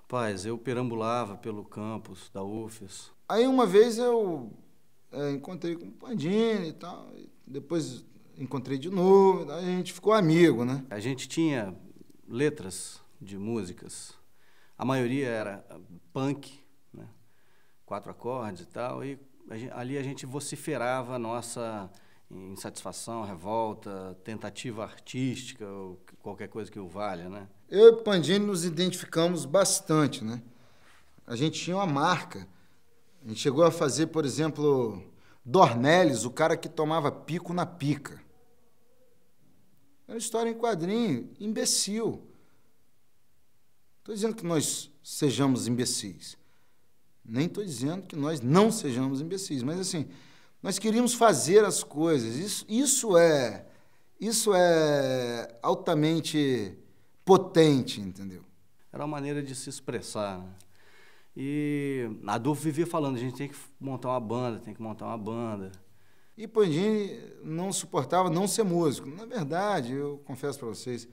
Rapaz, eu perambulava pelo campus da UFES. Aí uma vez eu encontrei com o Pandini e tal, e depois encontrei de novo, aí a gente ficou amigo, né? A gente tinha letras de músicas, a maioria era punk, né? 4 acordes e tal, e ali a gente vociferava a nossa insatisfação, revolta, tentativa artística, ou qualquer coisa que o valha, né? Eu e o Pandini nos identificamos bastante, né? A gente tinha uma marca. A gente chegou a fazer, por exemplo, Dornelles, o cara que tomava pico na pica. Era uma história em quadrinho, imbecil. Estou dizendo que nós sejamos imbecis. Nem estou dizendo que nós não sejamos imbecis, mas assim, nós queríamos fazer as coisas. Isso é altamente potente, entendeu? Era uma maneira de se expressar, né? E Adolfo vivia falando, a gente tem que montar uma banda, tem que montar uma banda. E Pandini não suportava não ser músico. Na verdade, eu confesso para vocês,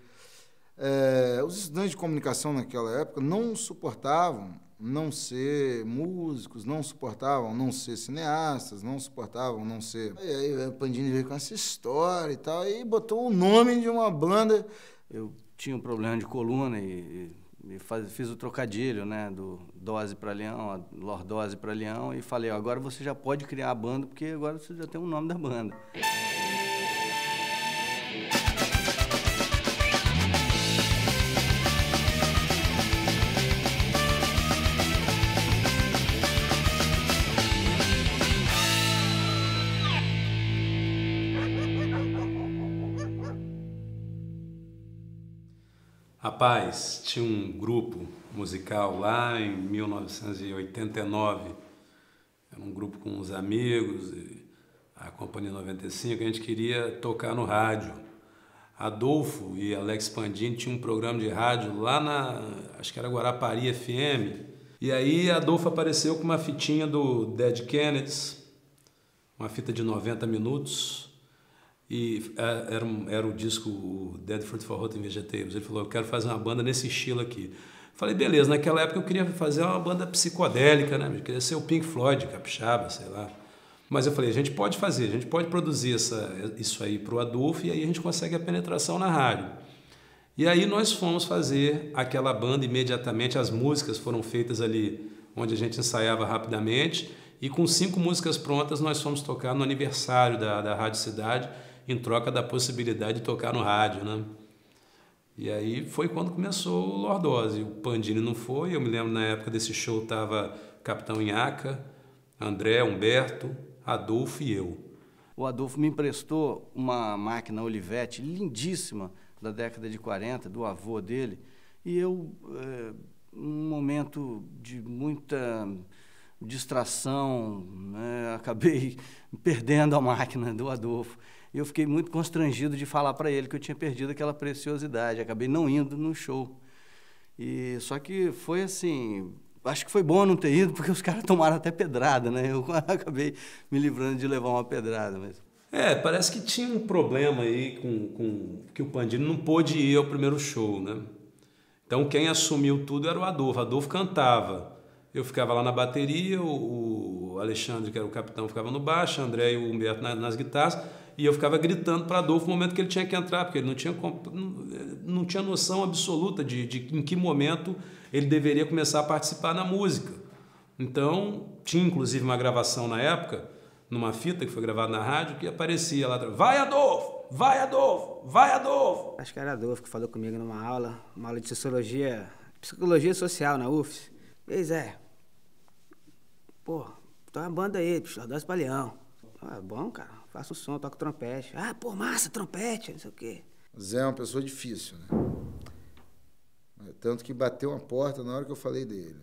os estudantes de comunicação naquela época não suportavam não ser músicos, não suportavam não ser cineastas, não suportavam não ser... E aí o Pandini veio com essa história e tal, e botou o nome de uma banda. Eu tinha um problema de coluna e fiz o trocadilho, né, do dose para leão, a lordose para leão, e falei, ó, agora você já pode criar a banda, porque agora você já tem o nome da banda. Rapaz, tinha um grupo musical lá em 1989, era um grupo com uns amigos, e a Companhia 95, a gente queria tocar no rádio. Adolfo e Alex Pandini tinham um programa de rádio lá acho que era Guarapari FM, e aí Adolfo apareceu com uma fitinha do Dead Kennedys, uma fita de 90 minutos, e era o disco Dead Fruit for Rotten Vegetables. Ele falou, eu quero fazer uma banda nesse estilo aqui. Falei, beleza, naquela época eu queria fazer uma banda psicodélica, né? Eu queria ser o Pink Floyd, capixaba, sei lá. Mas eu falei, a gente pode fazer, a gente pode produzir isso aí para o Adolfo, e aí a gente consegue a penetração na rádio. E aí nós fomos fazer aquela banda imediatamente, as músicas foram feitas ali onde a gente ensaiava rapidamente, e com 5 músicas prontas nós fomos tocar no aniversário da Rádio Cidade, em troca da possibilidade de tocar no rádio, né? E aí foi quando começou o Lordose. O Pandini não foi, eu me lembro na época desse show tava Capitão Inhaca, André, Humberto, Adolfo e eu. O Adolfo me emprestou uma máquina Olivetti lindíssima da década de 40, do avô dele, e eu, num momento de muita distração, né, acabei perdendo a máquina do Adolfo. E eu fiquei muito constrangido de falar para ele que eu tinha perdido aquela preciosidade. Acabei não indo no show. Só que foi assim, acho que foi bom não ter ido, porque os caras tomaram até pedrada, né? Eu acabei me livrando de levar uma pedrada. Mas... parece que tinha um problema aí com que o Pandini não pôde ir ao primeiro show, né? Então quem assumiu tudo era o Adolfo. Adolfo cantava. Eu ficava lá na bateria, o Alexandre, que era o capitão, ficava no baixo, o André e o Humberto nas guitarras, e eu ficava gritando para Adolfo no momento que ele tinha que entrar, porque ele não tinha noção absoluta de em que momento ele deveria começar a participar na música. Então, tinha inclusive uma gravação na época, numa fita que foi gravada na rádio, que aparecia lá atrás, vai Adolfo, vai Adolfo, vai Adolfo. Acho que era Adolfo que falou comigo numa aula de psicologia social na UFS. Ei, Zé, pô, tá uma banda aí, Lordose pra leão. Ah, bom, cara, faço o som, toco trompete. Ah, pô, massa, trompete, não sei o quê. Zé é uma pessoa difícil, né? Tanto que bateu uma porta na hora que eu falei dele.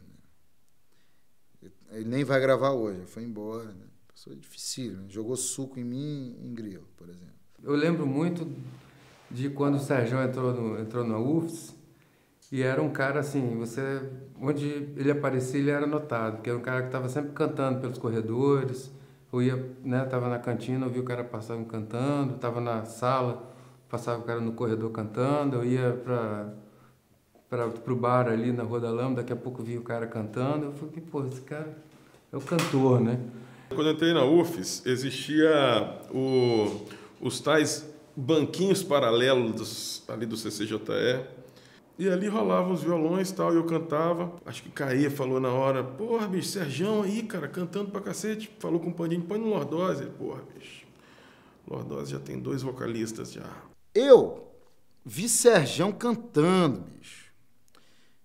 Né? Ele nem vai gravar hoje, foi embora. Né? Pessoa difícil, né? Jogou suco em mim em grilo, por exemplo. Eu lembro muito de quando o Sérgio entrou na UFS, e era um cara assim, onde ele aparecia, ele era notado, porque era um cara que estava sempre cantando pelos corredores. Eu ia, né, tava na cantina, eu vi o cara passando cantando, tava na sala, passava o cara no corredor cantando, eu ia pro bar ali na Rua da Lama, daqui a pouco vi o cara cantando, eu falei, pô, esse cara é o cantor, né? Quando eu entrei na UFES, existia os tais banquinhos paralelos ali do CCJE, e ali rolavam os violões e tal, e eu cantava. Acho que Caê falou na hora, porra, bicho, Serjão aí, cara, cantando pra cacete. Falou com o Pandinho, põe no Lordose. Ele, porra, bicho, Lordose já tem 2 vocalistas já. Eu vi Serjão cantando, bicho.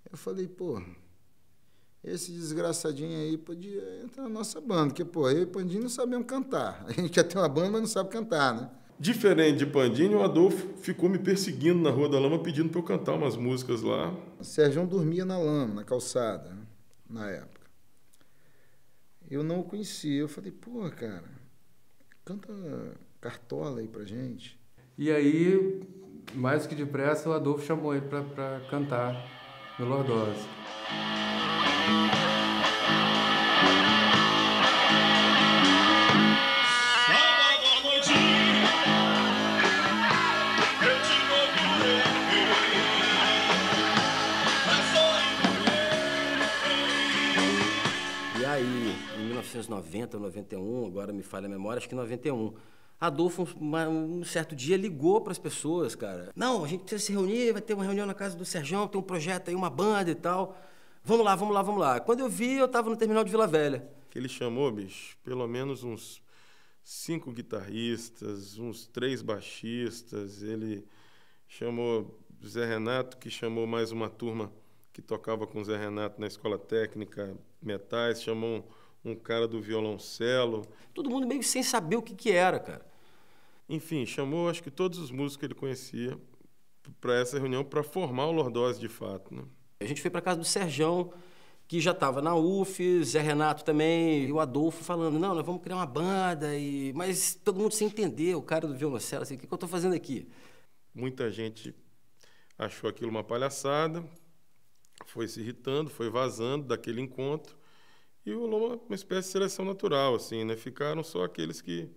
Eu falei, pô, esse desgraçadinho aí podia entrar na nossa banda, porque, pô, eu e o Pandinho não sabemos cantar. A gente quer ter uma banda, mas não sabe cantar, né? Diferente de Pandinho, o Adolfo ficou me perseguindo na Rua da Lama, pedindo para eu cantar umas músicas lá. O Serjão dormia na lama, na calçada, né? Na época. Eu não o conhecia. Eu falei, pô, cara, canta Cartola aí pra gente. E aí, mais que depressa, o Adolfo chamou ele para cantar no Lordose. E aí, em 1990, 91, agora me falha a memória, acho que 91, Adolfo, um certo dia, ligou para as pessoas, cara. Não, a gente precisa se reunir, vai ter uma reunião na casa do Serjão, tem um projeto aí, uma banda e tal. Vamos lá, vamos lá, vamos lá. Quando eu vi, eu estava no terminal de Vila Velha. Que ele chamou, bicho, pelo menos uns 5 guitarristas, uns 3 baixistas. Ele chamou Zé Renato, que chamou mais uma turma que tocava com o Zé Renato na Escola Técnica Metais, chamou um cara do violoncelo. Todo mundo meio sem saber o que era, cara. Enfim, chamou acho que todos os músicos que ele conhecia para essa reunião para formar o Lordose de fato, né? A gente foi para casa do Serjão, que já estava na UFES, Zé Renato também, e o Adolfo falando, não, nós vamos criar uma banda, mas todo mundo sem entender, o cara do violoncelo, assim, o que eu estou fazendo aqui? Muita gente achou aquilo uma palhaçada, foi se irritando, foi vazando daquele encontro, e rolou uma espécie de seleção natural, assim, né? Ficaram só aqueles que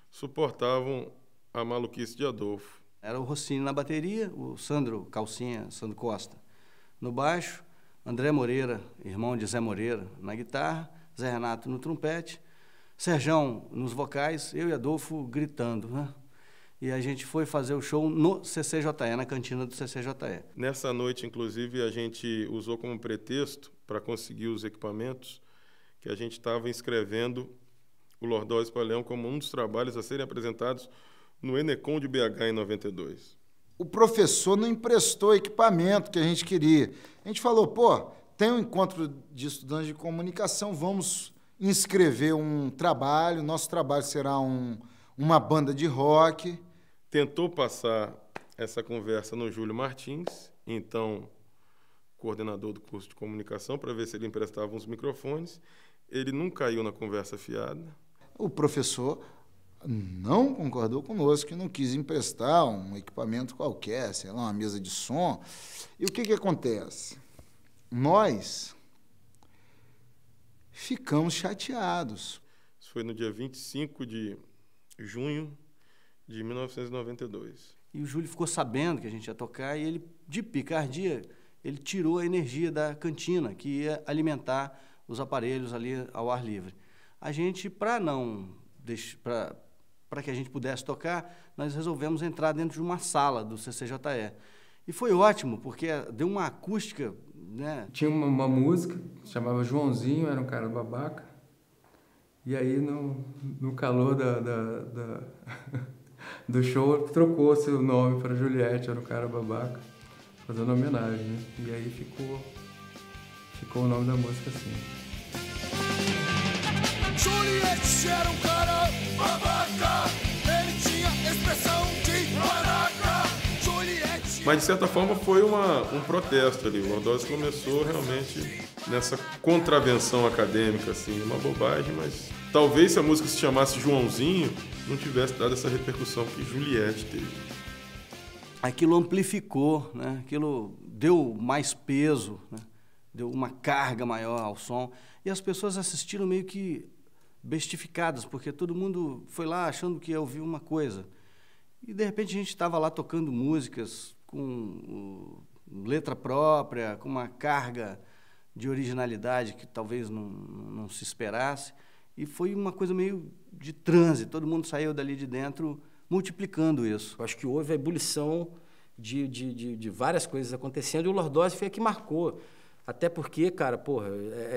suportavam a maluquice de Adolfo. Era o Rossini na bateria, o Sandro Calcinha, Sandro Costa no baixo, André Moreira, irmão de Zé Moreira, na guitarra, Zé Renato no trompete, Serjão nos vocais, eu e Adolfo gritando, né? E a gente foi fazer o show no CCJE, na cantina do CCJE. Nessa noite, inclusive, a gente usou como pretexto para conseguir os equipamentos que a gente estava inscrevendo o Lordose para Leão como um dos trabalhos a serem apresentados no Enecom de BH em 92. O professor não emprestou o equipamento que a gente queria. A gente falou, pô, tem um encontro de estudantes de comunicação, vamos inscrever um trabalho, nosso trabalho será uma banda de rock. Tentou passar essa conversa no Júlio Martins, então coordenador do curso de comunicação, para ver se ele emprestava uns microfones. Ele não caiu na conversa fiada. O professor não concordou conosco, que não quis emprestar um equipamento qualquer, sei lá, uma mesa de som. E o que acontece? Nós ficamos chateados. Isso foi no dia 25 de junho de 1992. E o Júlio ficou sabendo que a gente ia tocar e ele, de picardia, ele tirou a energia da cantina, que ia alimentar os aparelhos ali ao ar livre. A gente, para que a gente pudesse tocar, nós resolvemos entrar dentro de uma sala do CCJE. E foi ótimo, porque deu uma acústica, né? Tinha uma música, chamava Joãozinho, era um cara babaca. E aí, no calor do show, trocou-se o nome para Juliette, era um cara babaca, fazendo homenagem, né? E aí ficou o nome da música assim. Juliette era um cara babaca, ele tinha expressão de maraca. Juliette... Mas, de certa forma, foi um protesto ali. O Lordose começou realmente nessa contravenção acadêmica, assim, uma bobagem, mas talvez se a música se chamasse Joãozinho, não tivesse dado essa repercussão que Juliette teve. Aquilo amplificou, né? Aquilo deu mais peso, né? Deu uma carga maior ao som, e as pessoas assistiram meio que bestificadas, porque todo mundo foi lá achando que ia ouvir uma coisa. E, de repente, a gente estava lá tocando músicas com letra própria, com uma carga de originalidade que talvez não se esperasse. E foi uma coisa meio de transe, todo mundo saiu dali de dentro multiplicando isso. Eu acho que houve a ebulição de várias coisas acontecendo e o Lordose foi a que marcou. Até porque, cara, porra,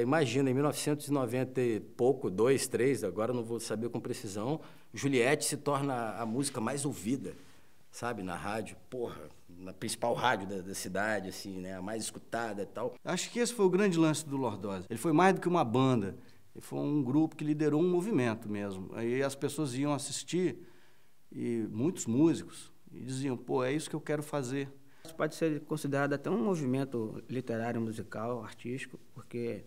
imagina, em 1990 e pouco, 2, 3, agora não vou saber com precisão, Juliette se torna a música mais ouvida, sabe, na rádio, porra, na principal rádio da cidade, assim, né, a mais escutada e tal. Acho que esse foi o grande lance do Lordose. Ele foi mais do que uma banda, ele foi um grupo que liderou um movimento mesmo. Aí as pessoas iam assistir, e muitos músicos, e diziam, pô, é isso que eu quero fazer. Isso pode ser considerado até um movimento literário, musical, artístico, porque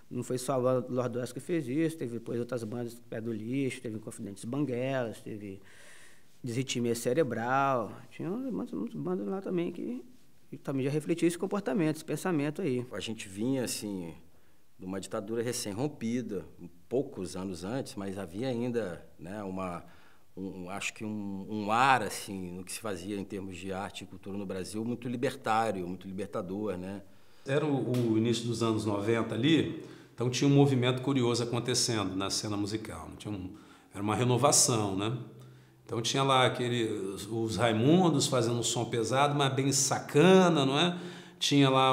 não foi só o Lordose que fez isso, teve depois outras bandas, Pé do Lixo, teve Confidentes Banguelas, teve Desritmia Cerebral, tinha muitas bandas lá também que também já refletiam esse comportamento, esse pensamento aí. A gente vinha, assim, de uma ditadura recém-rompida, poucos anos antes, mas havia ainda, né, acho que um ar, assim, no que se fazia em termos de arte e cultura no Brasil, muito libertário, muito libertador, né? Era o início dos anos 90 ali, então tinha um movimento curioso acontecendo na cena musical. Era uma renovação, né? Então tinha lá os Raimundos fazendo um som pesado, mas bem sacana, não é? Tinha lá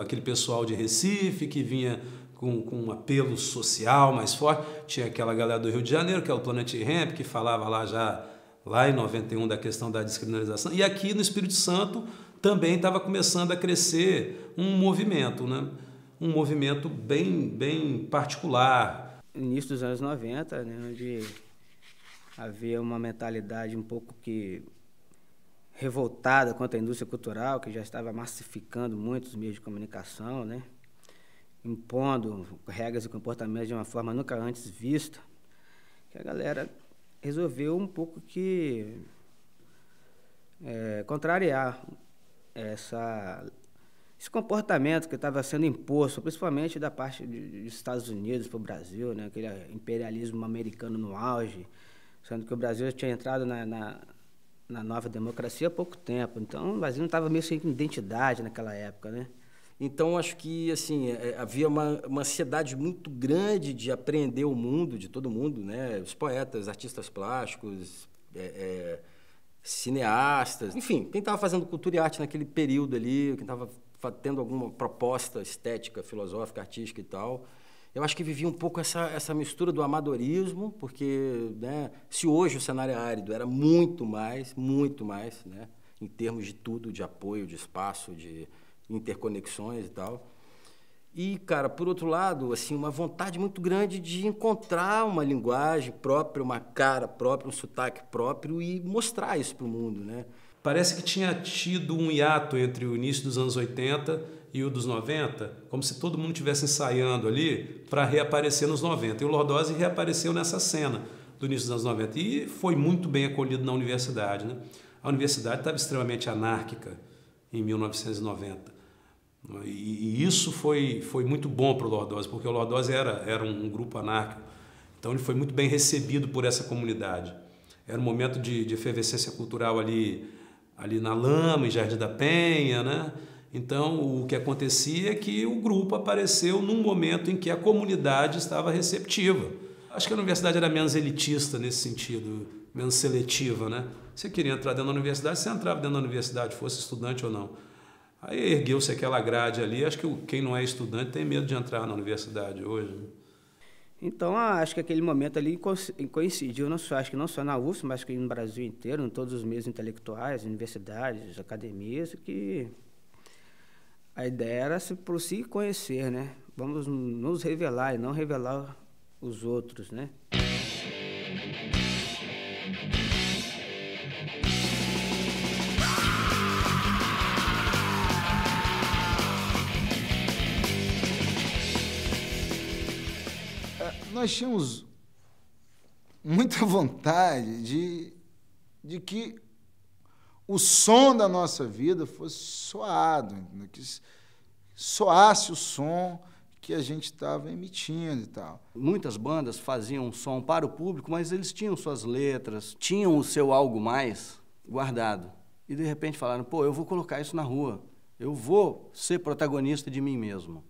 aquele pessoal de Recife que vinha com um apelo social mais forte. Tinha aquela galera do Rio de Janeiro, que é o Planet Hemp, que falava lá em 91 da questão da descriminalização. E aqui no Espírito Santo também estava começando a crescer um movimento, né? Um movimento bem particular. Início dos anos 90, né, onde havia uma mentalidade um pouco que revoltada contra a indústria cultural, que já estava massificando muito os meios de comunicação, né? Impondo regras e comportamentos de uma forma nunca antes vista, que a galera resolveu um pouco que contrariar esse comportamento que estava sendo imposto, principalmente da parte dos Estados Unidos para o Brasil, né? Aquele imperialismo americano no auge, sendo que o Brasil já tinha entrado na nova democracia há pouco tempo. Então, o Brasil não estava meio sem identidade naquela época, né? Então, acho que assim, havia uma ansiedade muito grande de apreender o mundo, de todo mundo, né? Os poetas, artistas plásticos, cineastas, enfim, quem estava fazendo cultura e arte naquele período ali, quem estava tendo alguma proposta estética, filosófica, artística e tal. Eu acho que vivia um pouco essa mistura do amadorismo, porque, né, se hoje o cenário é árido, era muito mais, né, em termos de tudo, de apoio, de espaço, de interconexões e tal. E, cara, por outro lado, assim, uma vontade muito grande de encontrar uma linguagem própria, uma cara própria, um sotaque próprio e mostrar isso para o mundo, né? Parece que tinha tido um hiato entre o início dos anos 80 e o dos 90, como se todo mundo estivesse ensaiando ali para reaparecer nos 90. E o Lordose reapareceu nessa cena do início dos anos 90 e foi muito bem acolhido na universidade, né? A universidade estava extremamente anárquica em 1990. E isso foi muito bom para o Lordose, porque o Lordose era um grupo anárquico. Então ele foi muito bem recebido por essa comunidade. Era um momento de efervescência cultural ali na Lama, em Jardim da Penha, né? Então o que acontecia é que o grupo apareceu num momento em que a comunidade estava receptiva. Acho que a universidade era menos elitista nesse sentido, menos seletiva, né? Você queria entrar dentro da universidade, você entrava dentro da universidade, fosse estudante ou não. Aí ergueu-se aquela grade ali, acho que quem não é estudante tem medo de entrar na universidade hoje. Então, acho que aquele momento ali coincidiu, acho que não só na UFS, mas que no Brasil inteiro, em todos os meios intelectuais, universidades, academias, que a ideia era por si conhecer, né? Vamos nos revelar e não revelar os outros, né? Nós tínhamos muita vontade de que o som da nossa vida fosse soado, né? Que soasse o som que a gente estava emitindo e tal. Muitas bandas faziam um som para o público, mas eles tinham suas letras, tinham o seu algo mais guardado. E de repente falaram, pô, eu vou colocar isso na rua. Eu vou ser protagonista de mim mesmo.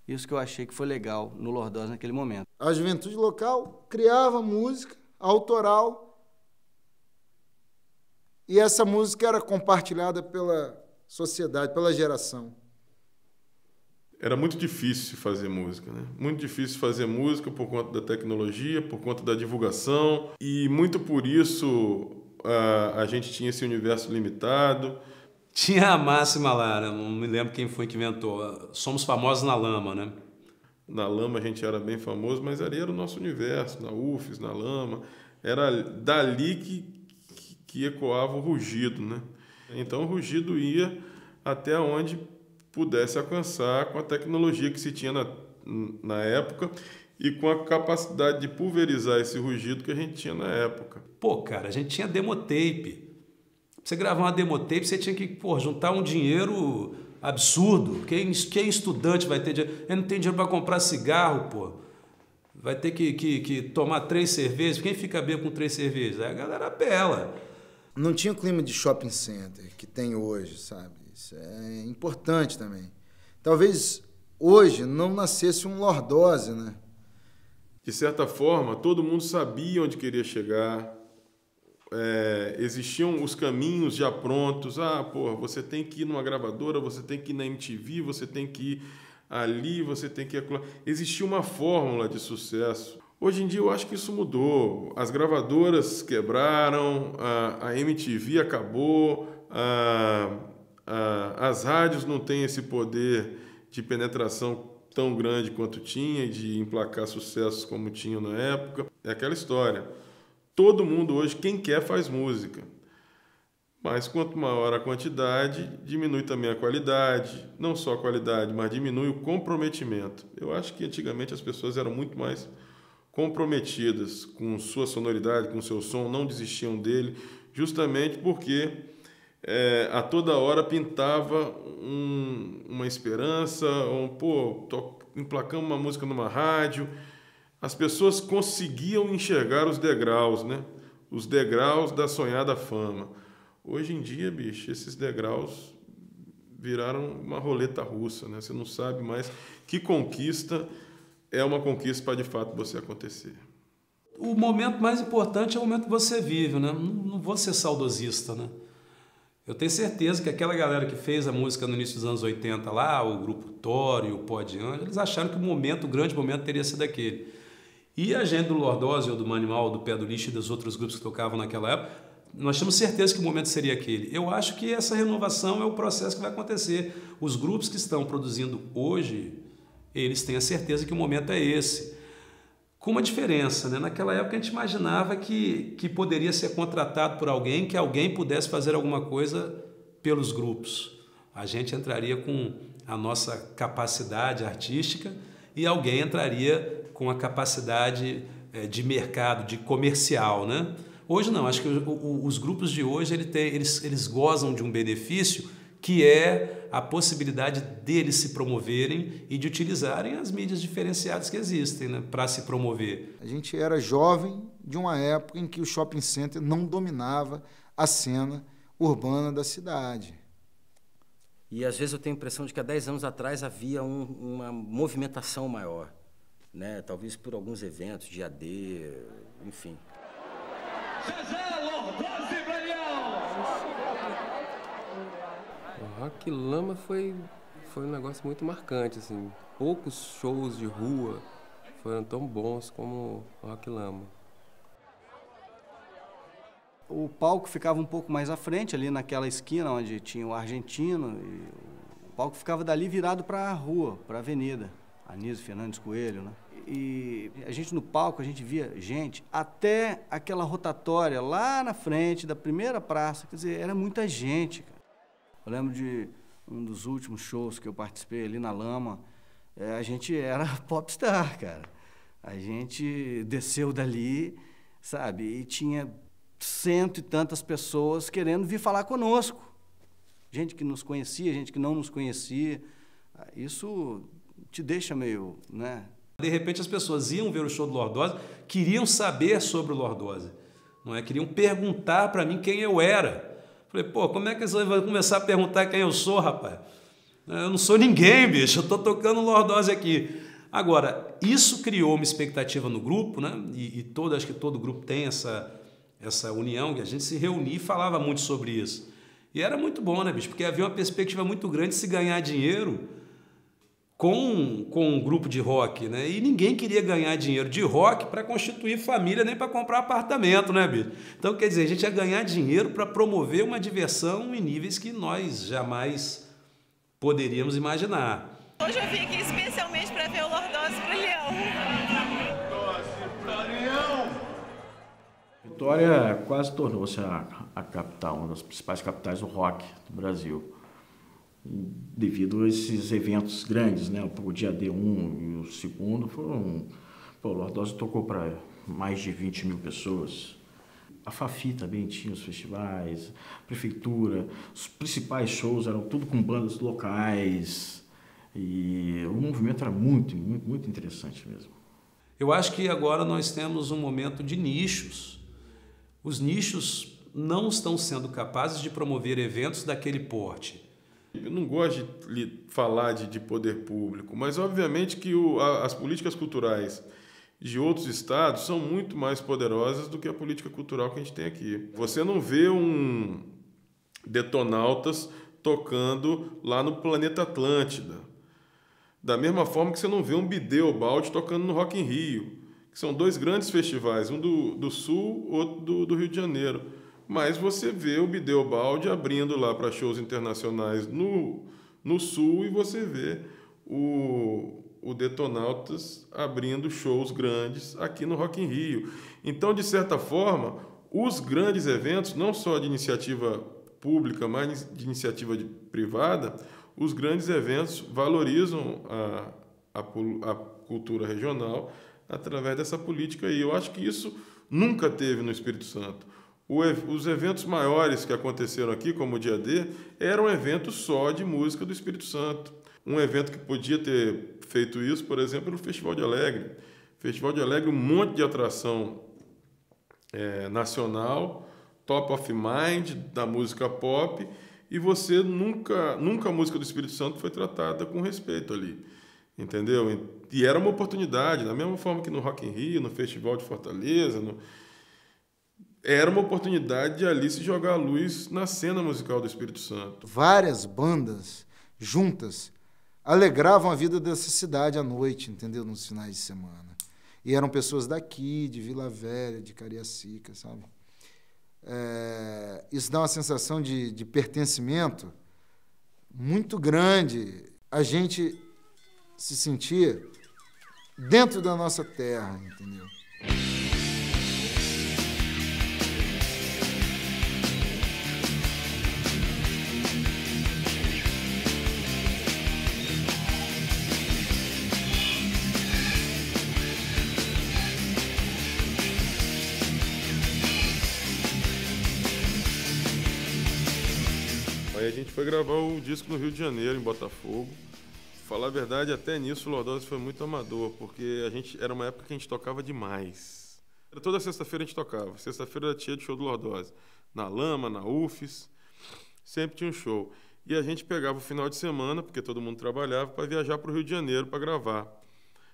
Isso que eu achei que foi legal no Lordose naquele momento. A juventude local criava música autoral e essa música era compartilhada pela sociedade, pela geração. Era muito difícil fazer música, né? Muito difícil fazer música por conta da tecnologia, por conta da divulgação, e muito por isso a gente tinha esse universo limitado. Tinha a máxima lá, né? Não me lembro quem foi que inventou. Somos famosos na lama, né? Na lama a gente era bem famoso, mas ali era o nosso universo, na UFES, na lama. Era dali que ecoava o rugido, né? Então o rugido ia até onde pudesse alcançar com a tecnologia que se tinha na época e com a capacidade de pulverizar esse rugido que a gente tinha na época. Pô, cara, a gente tinha demotape. Pra você gravar uma demotape, você tinha que juntar um dinheiro absurdo. Quem estudante vai ter dinheiro? Ele não tem dinheiro para comprar cigarro, pô. Vai ter que tomar 3 cervejas. Quem fica bêbado com 3 cervejas? Aí a galera bela. Não tinha o clima de shopping center que tem hoje, sabe? Isso é importante também. Talvez hoje não nascesse um Lordose, né? De certa forma, todo mundo sabia onde queria chegar. Existiam os caminhos já prontos. Você tem que ir numa gravadora, você tem que ir na MTV, você tem que ir ali, você tem que ir acolá. Existia uma fórmula de sucesso. Hoje em dia eu acho que isso mudou. As gravadoras quebraram, a MTV acabou, as rádios não têm esse poder de penetração tão grande quanto tinha e de emplacar sucessos como tinha na época. É aquela história. Todo mundo hoje, quem quer, faz música. Mas quanto maior a quantidade, diminui também a qualidade. Não só a qualidade, mas diminui o comprometimento. Eu acho que antigamente as pessoas eram muito mais comprometidas com sua sonoridade, com seu som, não desistiam dele, justamente porque a toda hora pintava uma esperança, emplacamos uma música numa rádio. As pessoas conseguiam enxergar os degraus, né? Os degraus da sonhada fama. Hoje em dia, bicho, esses degraus viraram uma roleta russa, né? Você não sabe mais que conquista é uma conquista para, de fato, você acontecer. O momento mais importante é o momento que você vive, né? Não vou ser saudosista, né? Eu tenho certeza que aquela galera que fez a música no início dos anos 80 lá, o grupo Tório, o Pó de Anjo, eles acharam que o grande momento teria sido aquele. E a gente do Lordose, ou do Manimal, do Pé do Lixo e dos outros grupos que tocavam naquela época, nós tínhamos certeza que o momento seria aquele. Eu acho que essa renovação é o processo que vai acontecer. Os grupos que estão produzindo hoje, eles têm a certeza que o momento é esse. Com uma diferença, né? Naquela época a gente imaginava que poderia ser contratado por alguém, que alguém pudesse fazer alguma coisa pelos grupos. A gente entraria com a nossa capacidade artística e alguém entraria com a capacidade de mercado, de comercial, né? Hoje não, acho que os grupos de hoje eles gozam de um benefício que é a possibilidade deles se promoverem e de utilizarem as mídias diferenciadas que existem, né, para se promover. A gente era jovem de uma época em que o shopping center não dominava a cena urbana da cidade. E às vezes eu tenho a impressão de que há 10 anos atrás havia uma movimentação maior, né? Talvez por alguns eventos de AD, enfim. O Rock Lama foi um negócio muito marcante, assim. Poucos shows de rua foram tão bons como o Rock Lama. O palco ficava um pouco mais à frente, ali naquela esquina onde tinha o Argentino. E o palco ficava dali virado para a rua, para a avenida. Anísio Fernandes Coelho, né? E a gente no palco, a gente via gente até aquela rotatória lá na frente da primeira praça. Quer dizer, era muita gente, cara. Eu lembro de um dos últimos shows que eu participei ali na Lama. A gente era popstar, cara. A gente desceu dali, sabe? E tinha 100 e tantas pessoas querendo vir falar conosco. Gente que nos conhecia, gente que não nos conhecia. Isso te deixa meio, né? De repente as pessoas iam ver o show do Lordose, queriam saber sobre o Lordose, não é? Queriam perguntar para mim quem eu era. Falei, pô, como é que eles vão começar a perguntar quem eu sou, rapaz? Eu não sou ninguém, bicho, eu estou tocando lordose aqui. Agora, isso criou uma expectativa no grupo, né? Acho que todo grupo tem essa união, que a gente se reunia e falava muito sobre isso. E era muito bom, né, bicho? Porque havia uma perspectiva muito grande de se ganhar dinheiro com um grupo de rock, né? E ninguém queria ganhar dinheiro de rock para constituir família nem para comprar apartamento, né, bicho? Então, quer dizer, a gente ia ganhar dinheiro para promover uma diversão em níveis que nós jamais poderíamos imaginar. Hoje eu vim aqui especialmente para ver o Lordose para Leão. Vitória quase tornou-se a capital, uma das principais capitais do rock do Brasil, devido a esses eventos grandes, né? O dia D1 e o segundo foram... o Lordose tocou para mais de 20 mil pessoas. A Fafi também tinha os festivais, a prefeitura, os principais shows eram tudo com bandas locais e o movimento era muito, muito, muito interessante mesmo. Eu acho que agora nós temos um momento de nichos. Os nichos não estão sendo capazes de promover eventos daquele porte. Eu não gosto de falar de poder público, mas obviamente que as políticas culturais de outros estados são muito mais poderosas do que a política cultural que a gente tem aqui. Você não vê um Detonautas tocando lá no Planeta Atlântida, da mesma forma que você não vê um Bideobaldi tocando no Rock in Rio, que são dois grandes festivais, um do Sul, outro do Rio de Janeiro. Mas você vê o Bideobaldi abrindo lá para shows internacionais no Sul e você vê o Detonautas abrindo shows grandes aqui no Rock in Rio. Então, de certa forma, os grandes eventos, não só de iniciativa pública, mas de iniciativa privada, os grandes eventos valorizam a cultura regional através dessa política aí. Eu acho que isso nunca teve no Espírito Santo. Os eventos maiores que aconteceram aqui, como o Dia D, eram eventos só de música do Espírito Santo. Um evento que podia ter feito isso, por exemplo, era o Festival de Alegre. Festival de Alegre, um monte de atração nacional, top of mind, da música pop, e você nunca a música do Espírito Santo foi tratada com respeito ali. Entendeu? E era uma oportunidade, da mesma forma que no Rock in Rio, no Festival de Fortaleza, era uma oportunidade de ali se jogar a luz na cena musical do Espírito Santo. Várias bandas juntas alegravam a vida dessa cidade à noite, entendeu? Nos finais de semana. E eram pessoas daqui, de Vila Velha, de Cariacica, sabe? Isso dá uma sensação de pertencimento muito grande. A gente se sentia dentro da nossa terra, entendeu? Aí a gente foi gravar o disco no Rio de Janeiro, em Botafogo. Falar a verdade, até nisso o Lordose foi muito amador, porque era uma época que a gente tocava demais. Toda sexta-feira a gente tocava. Sexta-feira era dia de show do Lordose. Na Lama, na UFES, sempre tinha um show. E a gente pegava o final de semana, porque todo mundo trabalhava, para viajar para o Rio de Janeiro para gravar.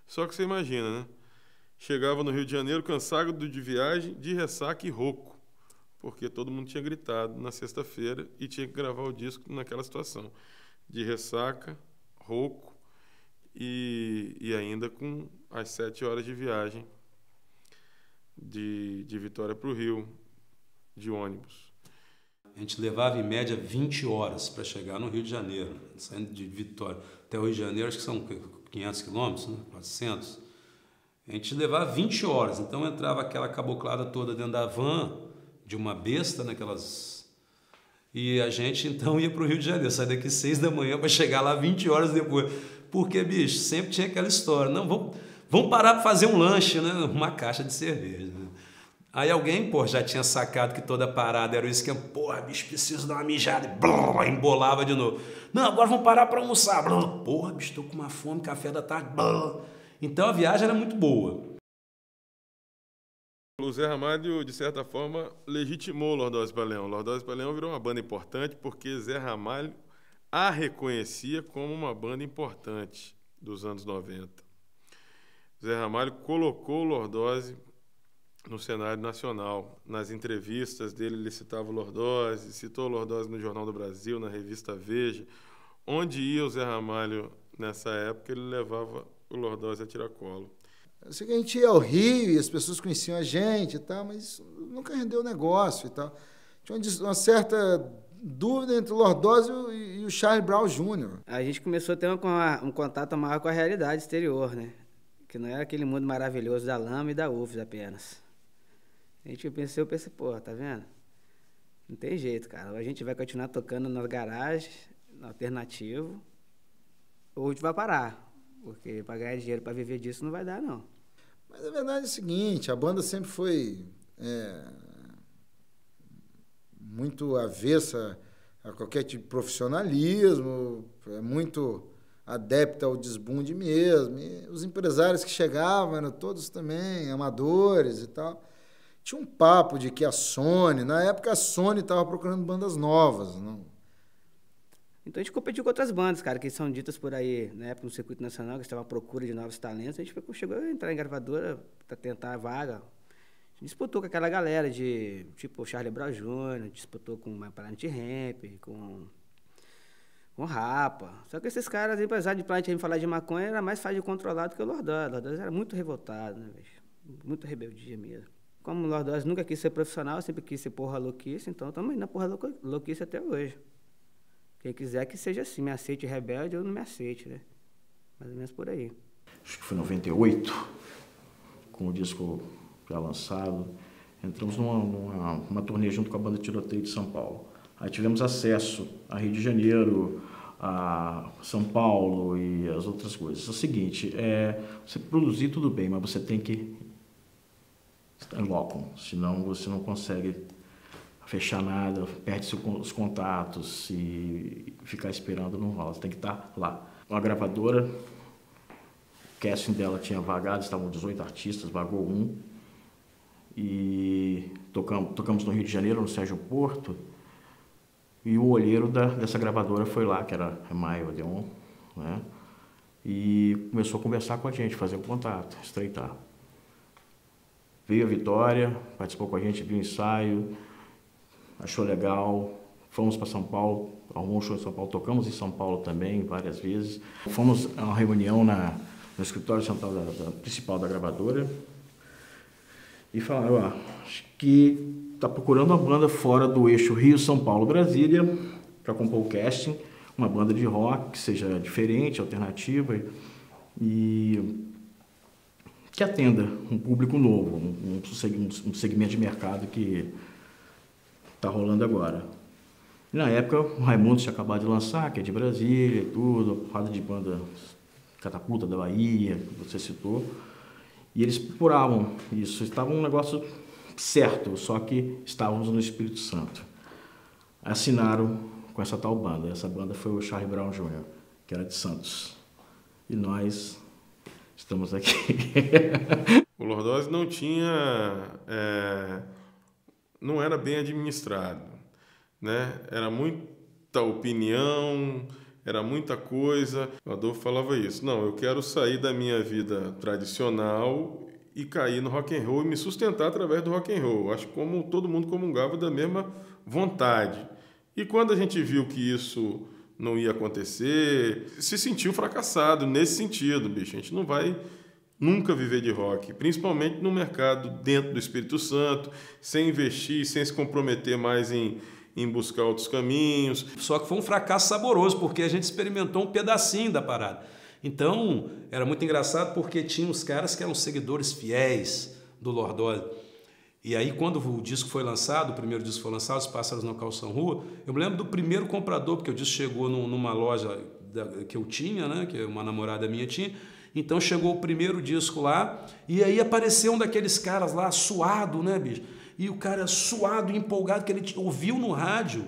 Só que você imagina, né? Chegava no Rio de Janeiro cansado de viagem, de ressaca e rouco, porque todo mundo tinha gritado na sexta-feira e tinha que gravar o disco naquela situação. De ressaca, rouco e ainda com as 7 horas de viagem de Vitória para o Rio, de ônibus. A gente levava, em média, 20 horas para chegar no Rio de Janeiro, saindo de Vitória até o Rio de Janeiro, acho que são 500 quilômetros, né? 400. A gente levava 20 horas, então entrava aquela caboclada toda dentro da van, de uma besta, naquelas... E a gente, então, ia para o Rio de Janeiro, sair daqui 6 da manhã para chegar lá 20 horas depois. Porque, bicho, sempre tinha aquela história. Não, vamos parar para fazer um lanche, né? Uma caixa de cerveja. Né? Aí alguém, já tinha sacado que toda parada era o esquema. Porra, bicho, preciso dar uma mijada. E embolava de novo. Não, agora vamos parar para almoçar. Porra, bicho, estou com uma fome, café da tarde. Então a viagem era muito boa. O Zé Ramalho, de certa forma, legitimou o Lordose para Leão. O Lordose para Leão virou uma banda importante porque Zé Ramalho a reconhecia como uma banda importante dos anos 90. Zé Ramalho colocou o Lordose no cenário nacional. Nas entrevistas dele, ele citava o Lordose, citou o Lordose no Jornal do Brasil, na revista Veja. Onde ia o Zé Ramalho nessa época, ele levava o Lordose a tiracolo. Eu sei que a gente ia ao Rio e as pessoas conheciam a gente e tal, mas nunca rendeu negócio e tal. Tinha uma certa dúvida entre o Lordose e o Charlie Brown Jr. A gente começou a ter um contato maior com a realidade exterior, né? Que não era aquele mundo maravilhoso da Lama e da UFES apenas. Eu pensei, pô, tá vendo? Não tem jeito, cara. Ou a gente vai continuar tocando nas garagens, no alternativo, ou a gente vai parar. Porque para ganhar dinheiro, para viver disso, não vai dar, não. Mas a verdade é o seguinte, a banda sempre foi muito avessa a qualquer tipo de profissionalismo, é muito adepta ao desbunde mesmo. E os empresários que chegavam eram todos também amadores e tal. Tinha um papo de que a Sony, na época a Sony estava procurando bandas novas. Não? Então a gente competiu com outras bandas, cara, que são ditas por aí, na época no circuito nacional, que estavam à procura de novos talentos. A gente chegou a entrar em gravadora para tentar a vaga. A gente disputou com aquela galera de, tipo, Charlie Brown Jr., disputou com o Planet Hemp, com Rapa. Só que esses caras, apesar de Planet Hemp falar de maconha, era mais fácil de controlar do que o Lordose. O Lordose era muito revoltado, né, bicho? Muito rebeldia mesmo. Como o Lordose nunca quis ser profissional, sempre quis ser porra louquice, então estamos indo na porra louquice até hoje. Quem quiser que seja assim, me aceite rebelde ou não me aceite, né? Mais ou menos por aí. Acho que foi em 98, com o disco já lançado, entramos numa turnê junto com a banda Tiroteio de São Paulo. Aí tivemos acesso a Rio de Janeiro, a São Paulo e as outras coisas. É o seguinte, você produzir tudo bem, mas você tem que estar em loco, senão você não consegue fechar nada, perde os contatos e ficar esperando não rola, você tem que estar lá. Uma gravadora, o casting dela tinha vagado, estavam 18 artistas, vagou um, e tocamos no Rio de Janeiro, no Sérgio Porto, e o olheiro dessa gravadora foi lá, que era Maio Odeon, né? E começou a conversar com a gente, fazer o contato, estreitar. Veio a Vitória, participou com a gente, viu o ensaio, achou legal, fomos para São Paulo, arrumou um show em São Paulo, tocamos em São Paulo também várias vezes. Fomos a uma reunião no escritório central principal da gravadora e falaram, acho que está procurando uma banda fora do eixo Rio, São Paulo, Brasília, para compor o casting, uma banda de rock que seja diferente, alternativa e que atenda um público novo, um segmento de mercado que está rolando agora. E na época, o Raimundo tinha acabado de lançar, que é de Brasília e tudo, roda de banda Catapulta da Bahia, que você citou, e eles procuravam isso, estava um negócio certo, só que estávamos no Espírito Santo. Assinaram com essa tal banda, essa banda foi o Charlie Brown Jr., que era de Santos, e nós estamos aqui. O Lordose não tinha... não era bem administrado, né? Era muita opinião, era muita coisa. O Adolfo falava isso. Não, eu quero sair da minha vida tradicional e cair no rock and roll e me sustentar através do rock and roll. Acho que como todo mundo comungava da mesma vontade. E quando a gente viu que isso não ia acontecer, se sentiu fracassado nesse sentido, bicho. A gente não vai nunca viver de rock, principalmente no mercado dentro do Espírito Santo, sem investir, sem se comprometer mais em buscar outros caminhos. Só que foi um fracasso saboroso, porque a gente experimentou um pedacinho da parada. Então, era muito engraçado porque tinha uns caras que eram seguidores fiéis do Lordose. E aí, quando o disco foi lançado, o primeiro disco foi lançado, Os Pássaros Não Calçam Rua, eu me lembro do primeiro comprador, porque o disco chegou numa loja que eu tinha, né, que uma namorada minha tinha. Então chegou o primeiro disco lá, e aí apareceu um daqueles caras lá, suado, né, bicho? E o cara suado, empolgado, que ele ouviu no rádio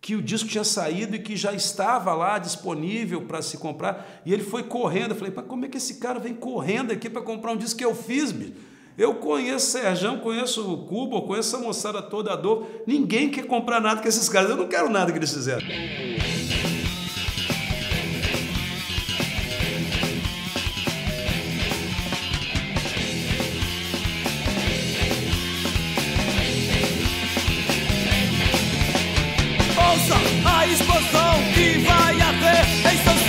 que o disco tinha saído e que já estava lá disponível para se comprar. E ele foi correndo. Eu falei, pá, como é que esse cara vem correndo aqui para comprar um disco que eu fiz, bicho? Eu conheço o Serjão, conheço o Cuba, conheço essa moçada toda, a Adolfo. Ninguém quer comprar nada com esses caras. Eu não quero nada que eles fizeram. Ouça a explosão que vai haver em São